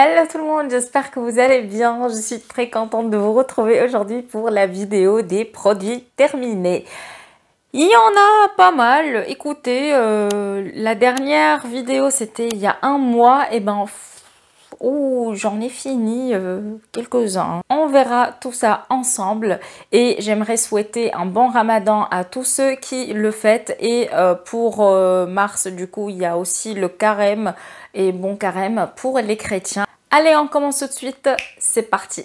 Hello tout le monde, j'espère que vous allez bien. Je suis très contente de vous retrouver aujourd'hui pour la vidéo des produits terminés. Il y en a pas mal. Écoutez, la dernière vidéo c'était il y a un mois. Et ben, j'en ai fini quelques-uns. On verra tout ça ensemble et j'aimerais souhaiter un bon ramadan à tous ceux qui le fêtent. Et pour mars, du coup, il y a aussi le carême et bon carême pour les chrétiens. Allez, on commence tout de suite, c'est parti.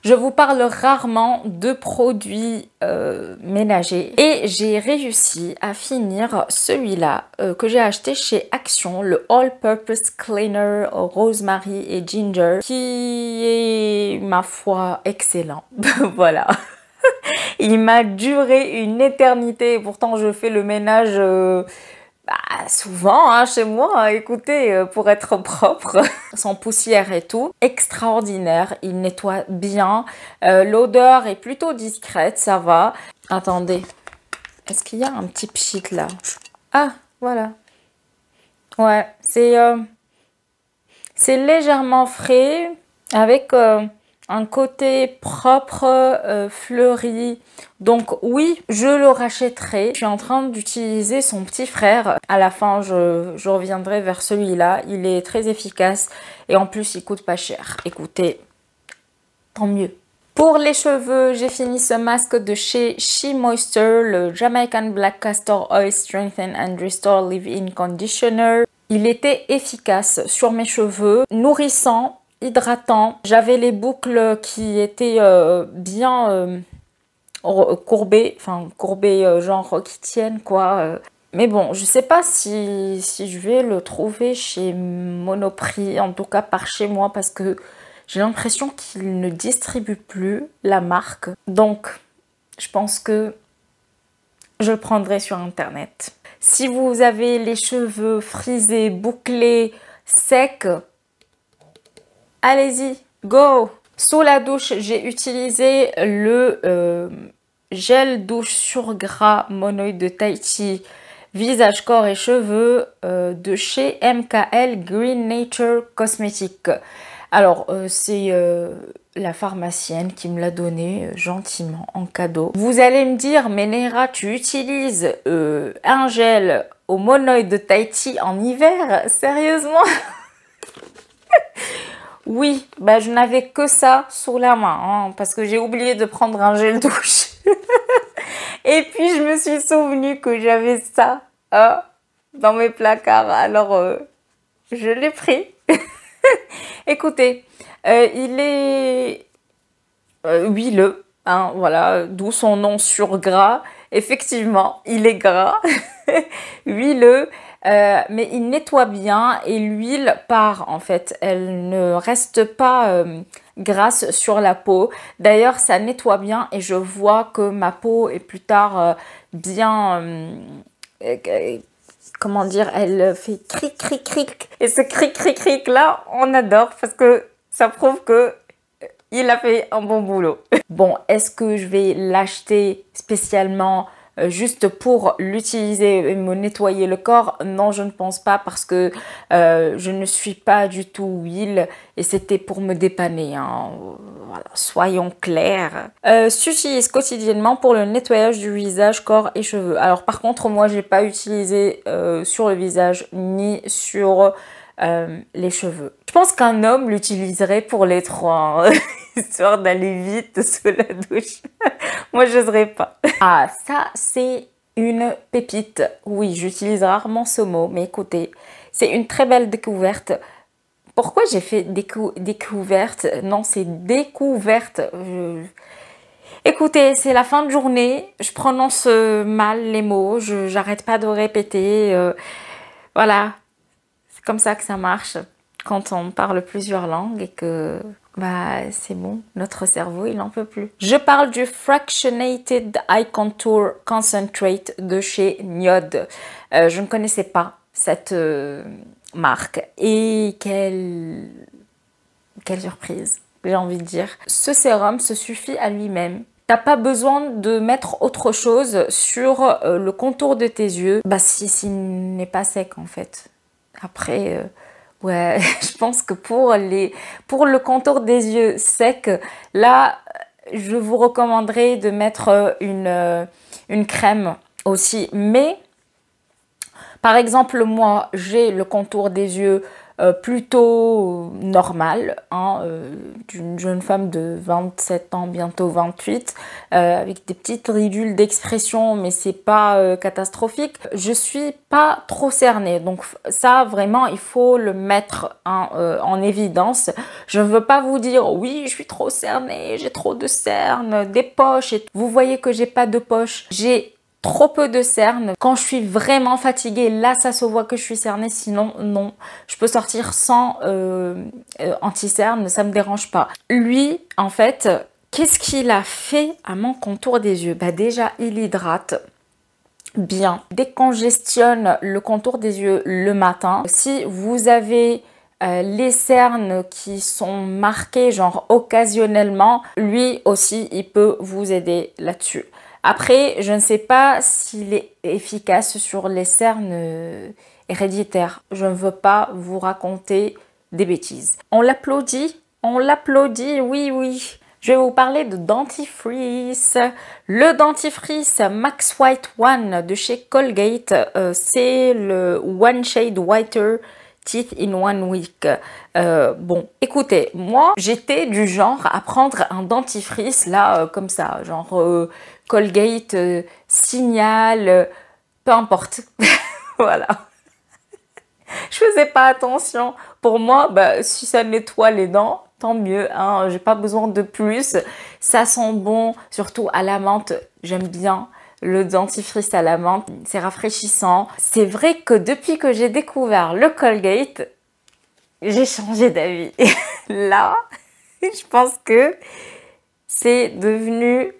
Je vous parle rarement de produits ménagers et j'ai réussi à finir celui-là que j'ai acheté chez Action, le All Purpose Cleaner Rosemary et Ginger, qui est, ma foi, excellent. Voilà. Il m'a duré une éternité, pourtant je fais le ménage souvent hein, chez moi, écoutez, pour être propre, sans poussière et tout. Extraordinaire, il nettoie bien, l'odeur est plutôt discrète, ça va. Attendez, est-ce qu'il y a un petit pchit là? Ah, voilà. Ouais, c'est légèrement frais, avec un côté propre, fleuri. Donc oui, je le rachèterai. Je suis en train d'utiliser son petit frère. À la fin, je reviendrai vers celui-là. Il est très efficace et en plus, il coûte pas cher. Écoutez, tant mieux. Pour les cheveux, j'ai fini ce masque de chez She Moisture, le Jamaican Black Castor Oil Strengthen and Restore Leave-In Conditioner. Il était efficace sur mes cheveux, nourrissant, hydratant. J'avais les boucles qui étaient bien courbées, enfin courbées genre qui tiennent quoi. Mais bon, je sais pas si je vais le trouver chez Monoprix, en tout cas par chez moi, parce que j'ai l'impression qu'il ne distribue plus la marque. Donc, je pense que je le prendrai sur internet. Si vous avez les cheveux frisés, bouclés, secs, allez-y, go! Sous la douche, j'ai utilisé le gel douche sur gras monoïde de Tahiti, visage, corps et cheveux de chez MKL Green Nature Cosmetics. Alors, c'est la pharmacienne qui me l'a donné gentiment en cadeau. Vous allez me dire, mais Néra, tu utilises un gel au monoïde de Tahiti en hiver? Sérieusement? Oui, bah, je n'avais que ça sous la main, hein, parce que j'ai oublié de prendre un gel douche. Et puis, je me suis souvenu que j'avais ça dans mes placards. Alors, je l'ai pris. Écoutez, il est huileux, hein, voilà, d'où son nom sur gras. Effectivement, il est gras, huileux, mais il nettoie bien et l'huile part en fait. Elle ne reste pas grasse sur la peau. D'ailleurs, ça nettoie bien et je vois que ma peau est plus tard bien... comment dire, elle fait cric cric cric. Et ce cric cric cric là, on adore parce que ça prouve que il a fait un bon boulot. Bon, est-ce que je vais l'acheter spécialement juste pour l'utiliser et me nettoyer le corps? Non, je ne pense pas parce que je ne suis pas du tout huile et c'était pour me dépanner, hein. Voilà, soyons clairs. S'utilise quotidiennement pour le nettoyage du visage, corps et cheveux. Alors par contre, moi, j'ai pas utilisé sur le visage ni sur les cheveux. Je pense qu'un homme l'utiliserait pour les trois, hein, histoire d'aller vite sous la douche. Moi, je n'oserais pas. Ah, ça, c'est une pépite. Oui, j'utilise rarement ce mot, mais écoutez, c'est une très belle découverte. Pourquoi j'ai fait découverte? Non, c'est découverte. Écoutez, c'est la fin de journée. Je prononce mal les mots. J'arrête pas de répéter. Voilà. C'est comme ça que ça marche quand on parle plusieurs langues et que bah c'est bon, notre cerveau il n'en peut plus. Je parle du Fractionated Eye Contour Concentrate de chez Niod. Je ne connaissais pas cette marque et quelle surprise, j'ai envie de dire. Ce sérum se suffit à lui-même. T'as pas besoin de mettre autre chose sur le contour de tes yeux. Bah si, s'il n'est pas sec en fait. Après, ouais, je pense que pour le contour des yeux secs, là, je vous recommanderais de mettre une crème aussi. Mais, par exemple, moi, j'ai le contour des yeux plutôt normal, hein, d'une jeune femme de 27 ans, bientôt 28, avec des petites ridules d'expression, mais c'est pas catastrophique. Je suis pas trop cernée, donc ça vraiment il faut le mettre en évidence. Je ne veux pas vous dire oui, je suis trop cernée, j'ai trop de cernes, des poches. Et vous voyez que j'ai pas de poche, j'ai trop peu de cernes. Quand je suis vraiment fatiguée, là ça se voit que je suis cernée, sinon non. Je peux sortir sans anti-cerne, ça me dérange pas. Lui, en fait, qu'est-ce qu'il a fait à mon contour des yeux? Bah déjà, il hydrate bien, décongestionne le contour des yeux le matin. Si vous avez les cernes qui sont marquées genre occasionnellement, lui aussi il peut vous aider là-dessus. Après, je ne sais pas s'il est efficace sur les cernes héréditaires. Je ne veux pas vous raconter des bêtises. On l'applaudit, oui, oui. Je vais vous parler de dentifrice. Le dentifrice Max White One de chez Colgate, c'est le One Shade Whiter Teeth in One Week. Bon, écoutez, moi, j'étais du genre à prendre un dentifrice, là, comme ça, genre Colgate, Signal, peu importe. Voilà. Je faisais pas attention. Pour moi, bah, si ça nettoie les dents, tant mieux, hein, j'ai pas besoin de plus. Ça sent bon, surtout à la menthe, j'aime bien. Le dentifrice à la menthe, c'est rafraîchissant. C'est vrai que depuis que j'ai découvert le Colgate, j'ai changé d'avis. Là, je pense que c'est devenu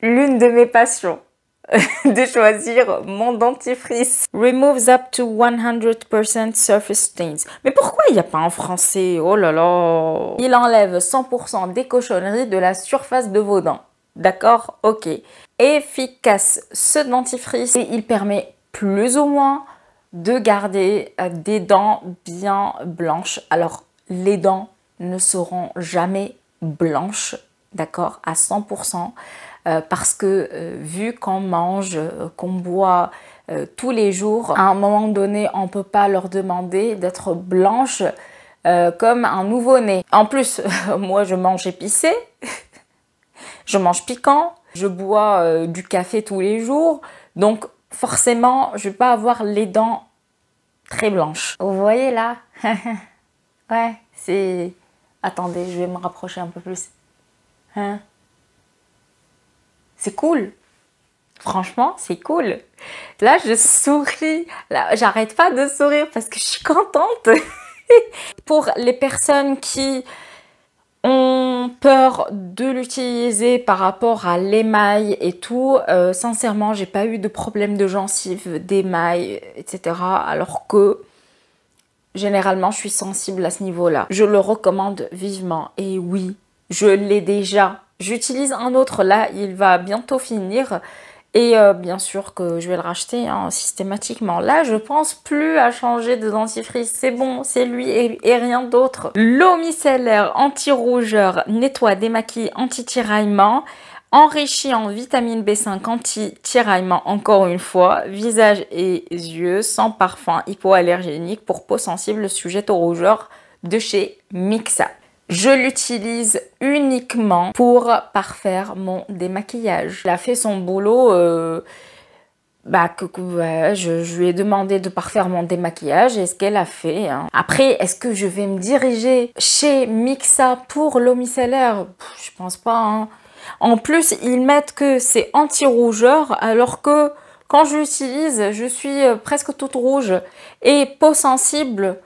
l'une de mes passions de choisir mon dentifrice. Removes up to 100% surface stains. Mais pourquoi il n'y a pas en français? Oh là là. Il enlève 100% des cochonneries de la surface de vos dents. D'accord? Ok. Efficace ce dentifrice. Et il permet plus ou moins de garder des dents bien blanches. Alors, les dents ne seront jamais blanches, d'accord, à 100%. Parce que vu qu'on mange, qu'on boit tous les jours, à un moment donné, on ne peut pas leur demander d'être blanches comme un nouveau-né. En plus, moi, je mange épicé, je mange piquant, je bois du café tous les jours, donc forcément, je ne vais pas avoir les dents très blanches. Vous voyez là? Ouais, c'est... Attendez, je vais me rapprocher un peu plus. Hein? C'est cool. Franchement, c'est cool. Là, je souris. Là, j'arrête pas de sourire parce que je suis contente. Pour les personnes qui ont peur de l'utiliser par rapport à l'émail et tout, sincèrement, j'ai pas eu de problème de gencives, d'émail, etc. Alors que généralement, je suis sensible à ce niveau-là. Je le recommande vivement. Et oui, je l'ai déjà. J'utilise un autre là, il va bientôt finir. Et bien sûr que je vais le racheter hein, systématiquement. Là, je pense plus à changer de dentifrice. C'est bon, c'est lui et rien d'autre. L'eau micellaire anti-rougeur, nettoie, démaquille, anti-tiraillement. Enrichi en vitamine B5 anti-tiraillement, encore une fois, visage et yeux, sans parfum, hypoallergénique pour peau sensible sujette aux rougeurs de chez Mixa. Je l'utilise uniquement pour parfaire mon démaquillage. Il a fait son boulot, je lui ai demandé de parfaire mon démaquillage et ce qu'elle a fait. Hein. Après, est-ce que je vais me diriger chez Mixa pour l'eau micellaire? Je pense pas. Hein. En plus, ils mettent que c'est anti-rougeur alors que quand je l'utilise, je suis presque toute rouge. Et peau sensible,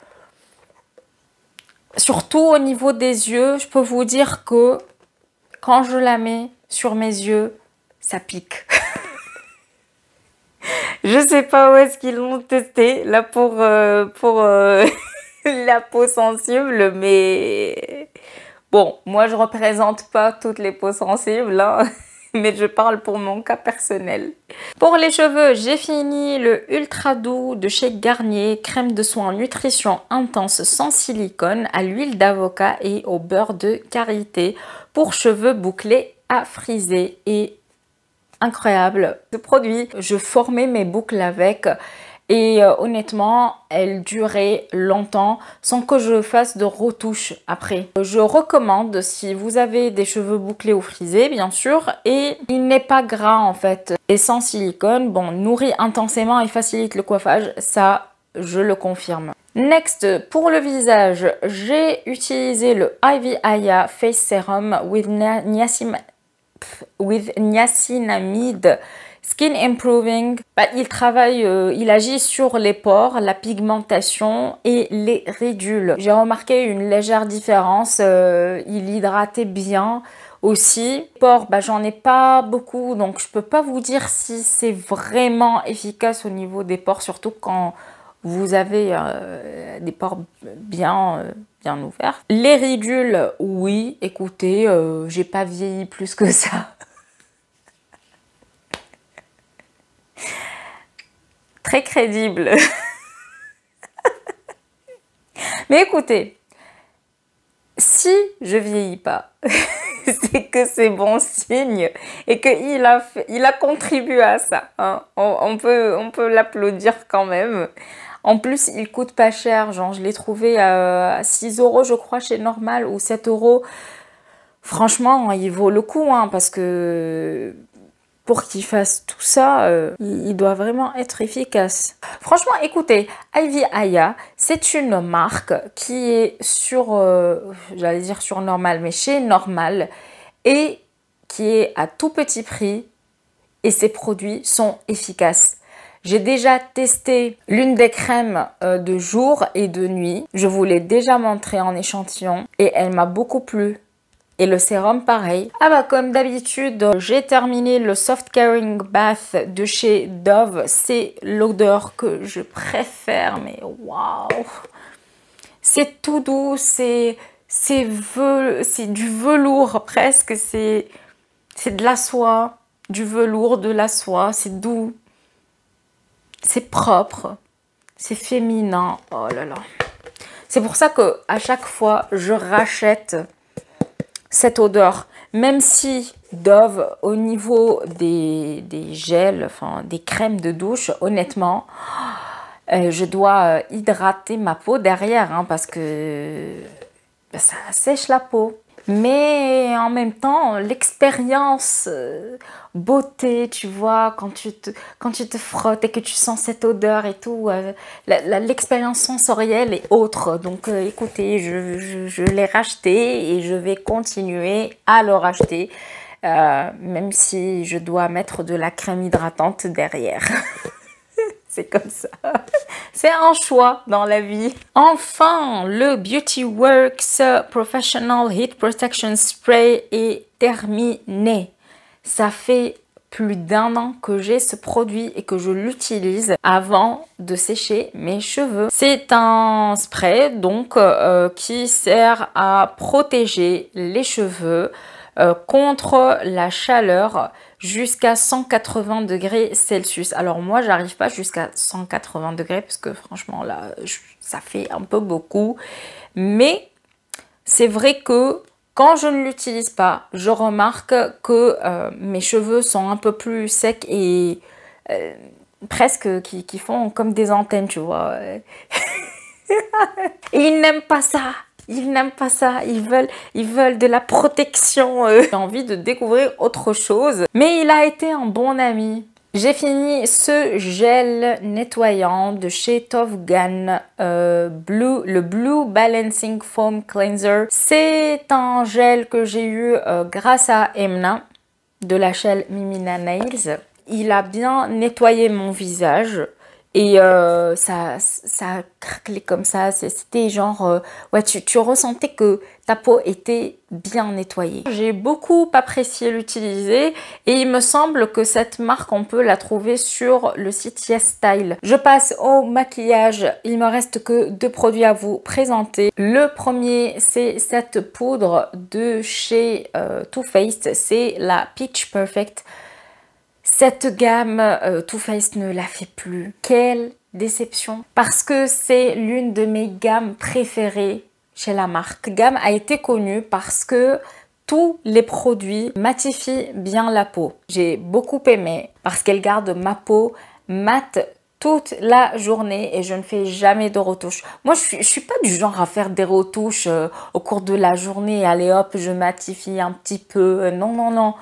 surtout au niveau des yeux, je peux vous dire que quand je la mets sur mes yeux, ça pique. Je sais pas où est-ce qu'ils l'ont testé là pour la peau sensible, mais bon, moi je représente pas toutes les peaux sensibles. Hein. mais je parle pour mon cas personnel. Pour les cheveux, j'ai fini le Ultra Doux de chez Garnier, crème de soin nutrition intense sans silicone, à l'huile d'avocat et au beurre de karité pour cheveux bouclés à friser. Et incroyable ce produit, je formais mes boucles avec. Et honnêtement, elle durait longtemps sans que je fasse de retouches après. Je recommande si vous avez des cheveux bouclés ou frisés, bien sûr. Et il n'est pas gras en fait. Et sans silicone, bon, nourrit intensément et facilite le coiffage. Ça, je le confirme. Next, pour le visage, j'ai utilisé le Ivy Aya Face Serum with niacinamide. Skin Improving, il travaille, il agit sur les pores, la pigmentation et les ridules. J'ai remarqué une légère différence, il hydratait bien aussi. Pores, j'en ai pas beaucoup, donc je peux pas vous dire si c'est vraiment efficace au niveau des pores, surtout quand vous avez des pores bien ouverts. Les ridules, oui, écoutez, j'ai pas vieilli plus que ça. Très crédible. Mais écoutez, si je vieillis pas, c'est que c'est bon signe et qu'il a contribué à ça. Hein. On peut l'applaudir quand même. En plus, il coûte pas cher. Genre, je l'ai trouvé à 6 € je crois chez Normal ou 7 €. Franchement, il vaut le coup hein, parce que pour qu'il fasse tout ça, il doit vraiment être efficace. Franchement, écoutez, Ivy Aya, c'est une marque qui est sur, j'allais dire sur Normal, mais chez Normal, et qui est à tout petit prix, et ses produits sont efficaces. J'ai déjà testé l'une des crèmes de jour et de nuit. Je vous l'ai déjà montré en échantillon, et elle m'a beaucoup plu. Et le sérum, pareil. Comme d'habitude, j'ai terminé le Soft Caring Bath de chez Dove. C'est l'odeur que je préfère, mais waouh! C'est tout doux, c'est du velours presque. C'est de la soie, du velours, de la soie. C'est doux, c'est propre, c'est féminin. Oh là là! C'est pour ça que à chaque fois, je rachète cette odeur, même si Dove, au niveau des gels, enfin des crèmes de douche, honnêtement, je dois hydrater ma peau derrière hein, parce que ça sèche la peau. Mais en même temps, l'expérience beauté, tu vois, quand tu te frottes et que tu sens cette odeur et tout, l'expérience sensorielle est autre. Donc écoutez, je l'ai racheté et je vais continuer à le racheter, même si je dois mettre de la crème hydratante derrière. C'est comme ça. C'est un choix dans la vie. Enfin, le Beauty Works Professional Heat Protection Spray est terminé. Ça fait plus d'1 an que j'ai ce produit et que je l'utilise avant de sécher mes cheveux. C'est un spray donc qui sert à protéger les cheveux contre la chaleur jusqu'à 180 degrés Celsius. Alors moi, j'arrive pas jusqu'à 180 degrés parce que franchement là, ça fait un peu beaucoup. Mais c'est vrai que quand je ne l'utilise pas, je remarque que mes cheveux sont un peu plus secs et presque qui font comme des antennes, tu vois. Et ils n'aiment pas ça. Ils n'aiment pas ça, ils veulent de la protection. J'ai envie de découvrir autre chose. Mais il a été un bon ami. J'ai ce gel nettoyant de chez Tofgan, le Blue Balancing Foam Cleanser. C'est un gel que j'ai eu grâce à Emna de la chaîne Mimina Nails. Il a bien nettoyé mon visage. Et ça craquelait comme ça. C'était genre, ouais, tu ressentais que ta peau était bien nettoyée. J'ai beaucoup apprécié l'utiliser et il me semble que cette marque, on peut la trouver sur le site YesStyle. Je passe au maquillage. Il me reste que 2 produits à vous présenter. Le premier, c'est cette poudre de chez Too Faced. C'est la Peach Perfect. Cette gamme Too Faced ne la fait plus. Quelle déception. Parce que c'est l'une de mes gammes préférées chez la marque. Cette gamme a été connue parce que tous les produits matifient bien la peau. J'ai beaucoup aimé parce qu'elle garde ma peau mate toute la journée et je ne fais jamais de retouches. Moi, je suis pas du genre à faire des retouches au cours de la journée. Allez hop, je matifie un petit peu. Non, non, non.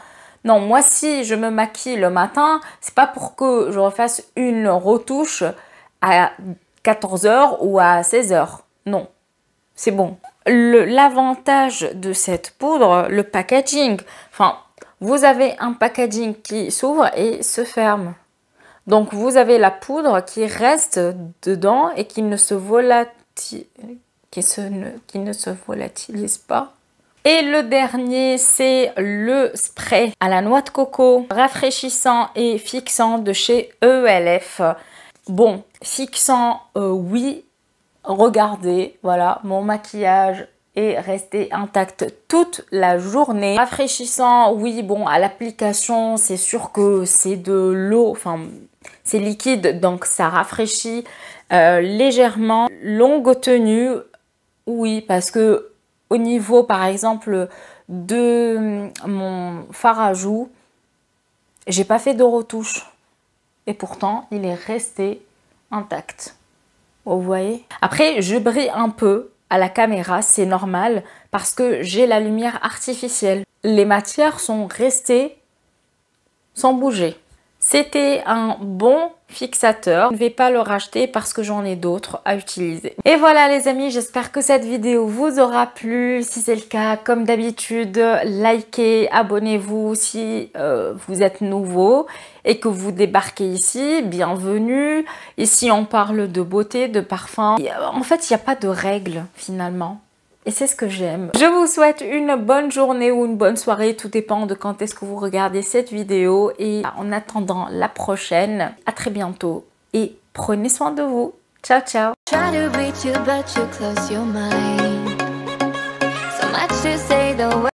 Non, moi, si je me maquille le matin, c'est pas pour que je refasse une retouche à 14 h ou à 16 h. Non, c'est bon. L'avantage de cette poudre, le packaging, enfin, vous avez un packaging qui s'ouvre et se ferme. Donc, vous avez la poudre qui reste dedans et qui ne se volatilise pas. Et le dernier, c'est le spray à la noix de coco, rafraîchissant et fixant de chez ELF. Bon, fixant, oui, regardez, voilà, mon maquillage est resté intact toute la journée. Rafraîchissant, oui, bon, à l'application, c'est sûr que c'est de l'eau, enfin, c'est liquide, donc ça rafraîchit légèrement. Longue tenue, oui, parce que au niveau, par exemple, de mon fard à joues, j'ai pas fait de retouche. Et pourtant, il est resté intact. Vous voyez? Après, je brille un peu à la caméra, c'est normal, parce que j'ai la lumière artificielle. Les matières sont restées sans bouger. C'était un bon fixateur. Je ne vais pas le racheter parce que j'en ai d'autres à utiliser. Et voilà les amis, j'espère que cette vidéo vous aura plu. Si c'est le cas, comme d'habitude, likez, abonnez-vous si vous êtes nouveau et que vous débarquez ici. Bienvenue. Ici, on parle de beauté, de parfum. En fait, il n'y a pas de règles finalement. Et c'est ce que j'aime. Je vous souhaite une bonne journée ou une bonne soirée. Tout dépend de quand est-ce que vous regardez cette vidéo. Et en attendant la prochaine, à très bientôt. Et prenez soin de vous. Ciao, ciao.